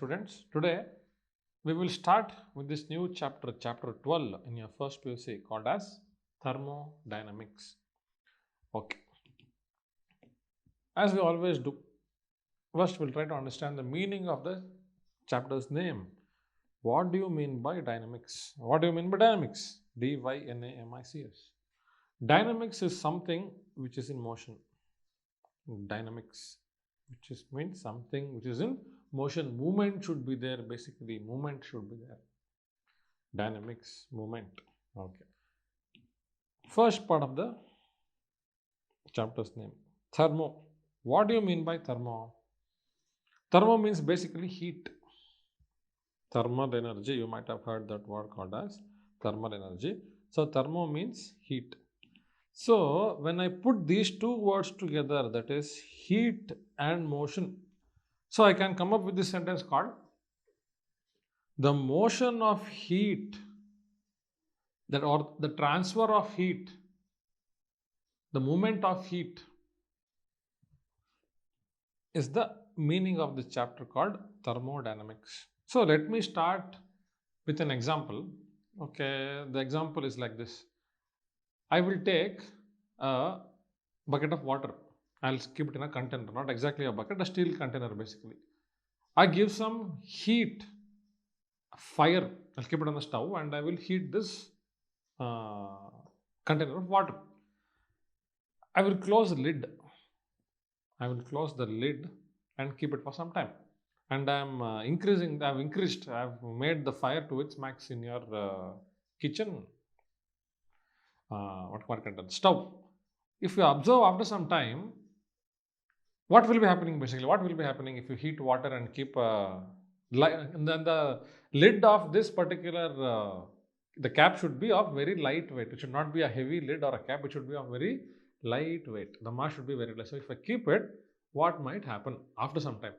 students. Today we will start with this new chapter, chapter 12 in your first PUC called as thermodynamics. Okay. As we always do, first we'll try to understand the meaning of the chapter's name. What do you mean by dynamics? What do you mean by dynamics? D-Y-N-A-M-I-C-S. Dynamics is something which is in motion. Dynamics, which is means something which is in motion. Movement should be there. Basically, movement should be there. Dynamics, movement. Okay. First part of the chapter's name, thermo. What do you mean by thermo? Thermo means basically heat. Thermal energy, you might have heard that word called as thermal energy. So thermo means heat. So when I put these two words together, that is heat and motion, so I can come up with this sentence called the motion of heat, that or the transfer of heat, the movement of heat is the meaning of this chapter called thermodynamics. So let me start with an example. Okay, the example is like this. I will take a bucket of water. I'll keep it in a container, not exactly a bucket, a steel container basically. I give some heat, fire. I'll keep it on the stove and I will heat this container of water. I will close the lid. I will close the lid and keep it for some time. And I've made the fire to its max in your kitchen. Stove. If you observe after some time, what will be happening basically? What will be happening if you heat water and keep and then the lid of this particular the cap should be of very lightweight. It should not be a heavy lid or a cap. It should be of very lightweight. The mass should be very light. So if I keep it, what might happen after some time?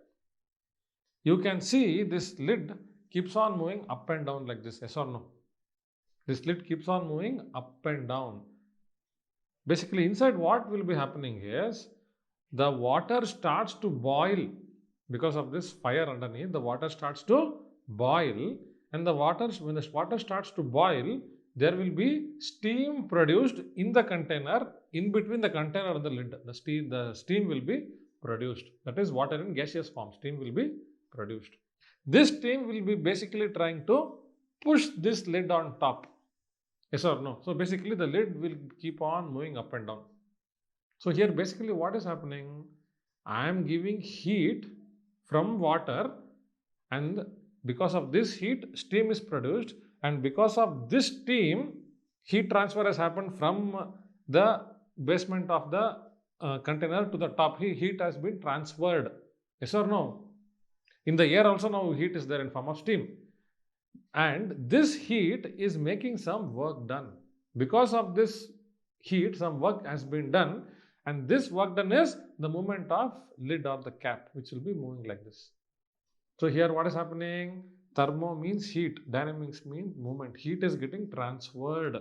You can see this lid keeps on moving up and down like this. Yes or no? This lid keeps on moving up and down. Basically, inside what will be happening is the water starts to boil because of this fire underneath. The water starts to boil, and when the water starts to boil, there will be steam produced in the container, in between the container and the lid. The steam will be produced. That is water in gaseous form. Steam will be produced. This steam will be basically trying to push this lid on top. Yes or no? So basically the lid will keep on moving up and down. So here basically what is happening? I am giving heat from water, and because of this heat, steam is produced, and because of this steam, heat transfer has happened from the basement of the container to the top. Heat has been transferred. Yes or no? In the air also now heat is there in form of steam. And this heat is making some work done. Because of this heat, some work has been done, and this work done is the movement of lid or the cap, which will be moving like this. So here what is happening? Thermo means heat, dynamics means movement. Heat is getting transferred.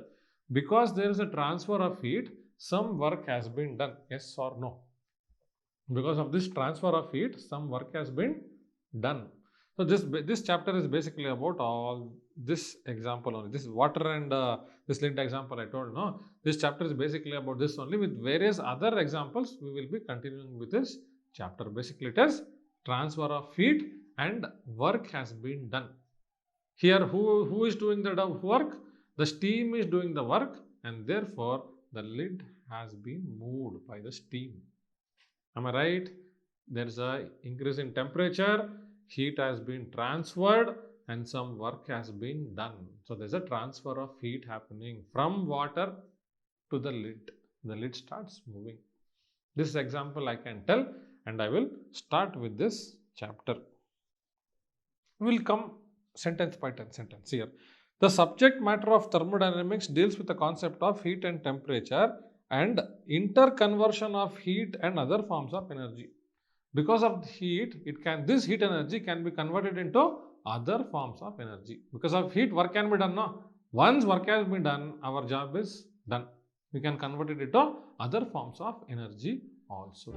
Because there is a transfer of heat, some work has been done. Yes or no? Because of this transfer of heat, some work has been done. So this chapter is basically about all this example only. This water and this lid example I told. No, this chapter is basically about this only. With various other examples, we will be continuing with this chapter. Basically, it is transfer of heat and work has been done. Here, who is doing the work? The steam is doing the work, and therefore the lid has been moved by the steam. Am I right? There is a increase in temperature. Heat has been transferred and some work has been done. So there's a transfer of heat happening from water to the lid. The lid starts moving. This example I can tell, and I will start with this chapter. We will come sentence by sentence here. The subject matter of thermodynamics deals with the concept of heat and temperature and interconversion of heat and other forms of energy. Because of the heat, this heat energy can be converted into other forms of energy. Because of heat, work can be done. No? Once work has been done, our job is done. We can convert it into other forms of energy also.